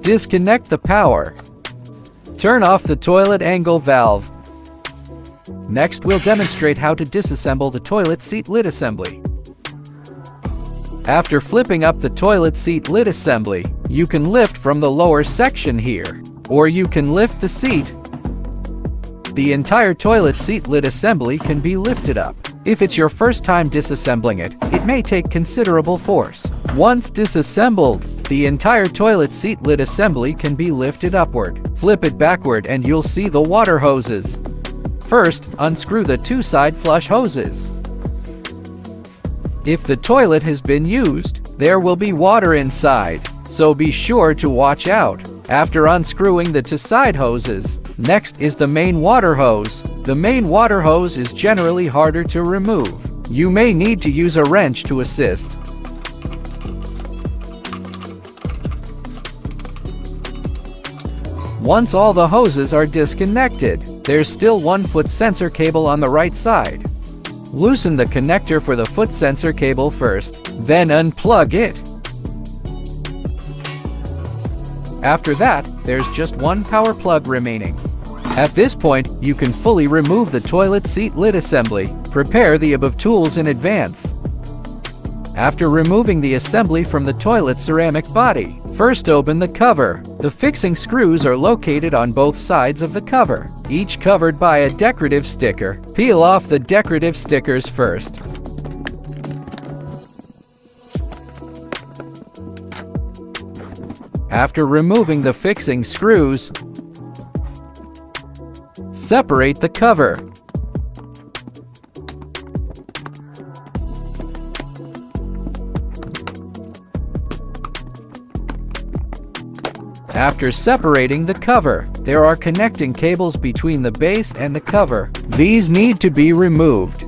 Disconnect the power. Turn off the toilet angle valve. Next, we'll demonstrate how to disassemble the toilet seat lid assembly. After flipping up the toilet seat lid assembly, you can lift from the lower section here, or you can lift the seat. The entire toilet seat lid assembly can be lifted up. If it's your first time disassembling it, it may take considerable force. Once disassembled, the entire toilet seat lid assembly can be lifted upward. Flip it backward and you'll see the water hoses. First, unscrew the two side flush hoses. If the toilet has been used, there will be water inside, so be sure to watch out. After unscrewing the two side hoses, next is the main water hose. The main water hose is generally harder to remove. You may need to use a wrench to assist. Once all the hoses are disconnected, there's still one foot sensor cable on the right side. Loosen the connector for the foot sensor cable first, then unplug it. After that, there's just one power plug remaining. At this point, you can fully remove the toilet seat lid assembly. Prepare the above tools in advance. After removing the assembly from the toilet ceramic body, first open the cover. The fixing screws are located on both sides of the cover, each covered by a decorative sticker. Peel off the decorative stickers first. After removing the fixing screws, separate the cover. After separating the cover, there are connecting cables between the base and the cover. These need to be removed.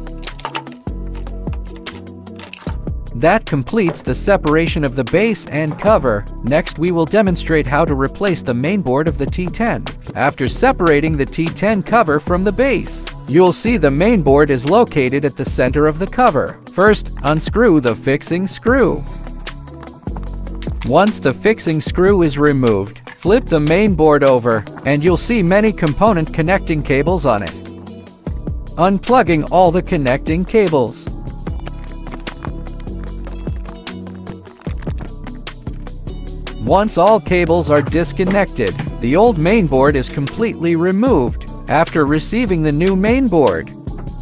That completes the separation of the base and cover. Next, we will demonstrate how to replace the mainboard of the T10. After separating the T10 cover from the base, you'll see the mainboard is located at the center of the cover. First, unscrew the fixing screw. Once the fixing screw is removed, flip the mainboard over, and you'll see many component connecting cables on it. Unplugging all the connecting cables. Once all cables are disconnected, the old mainboard is completely removed. After receiving the new mainboard,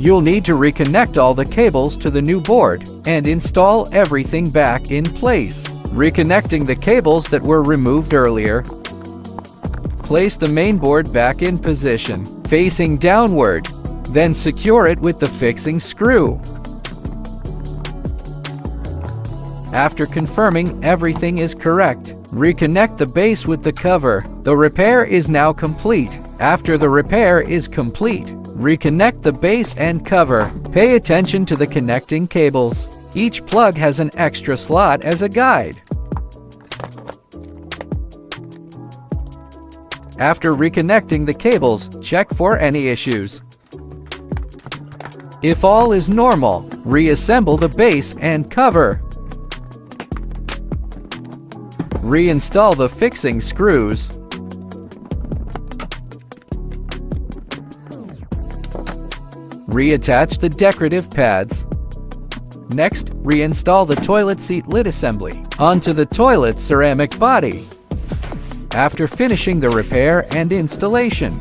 you'll need to reconnect all the cables to the new board and install everything back in place. Reconnecting the cables that were removed earlier, place the mainboard back in position, facing downward, then secure it with the fixing screw. After confirming everything is correct, reconnect the base with the cover. The repair is now complete. After the repair is complete, reconnect the base and cover. Pay attention to the connecting cables. Each plug has an extra slot as a guide. After reconnecting the cables, check for any issues. If all is normal, reassemble the base and cover. Reinstall the fixing screws. Reattach the decorative pads. Next, reinstall the toilet seat lid assembly onto the toilet ceramic body. After finishing the repair and installation,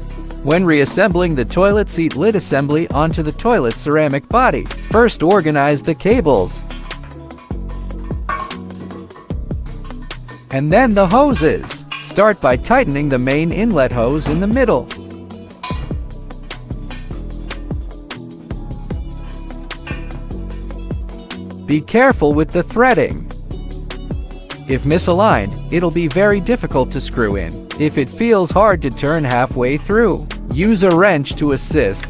when reassembling the toilet seat lid assembly onto the toilet ceramic body, first organize the cables, and then the hoses. Start by tightening the main inlet hose in the middle. Be careful with the threading. If misaligned, it'll be very difficult to screw in. If it feels hard to turn halfway through, use a wrench to assist.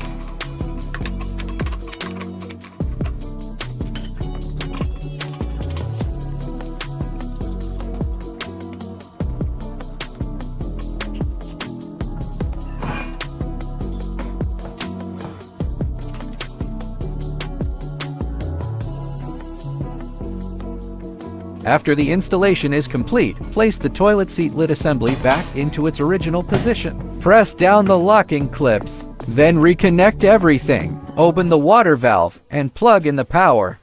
After the installation is complete, place the toilet seat lid assembly back into its original position. Press down the locking clips, then reconnect everything. Open the water valve and plug in the power.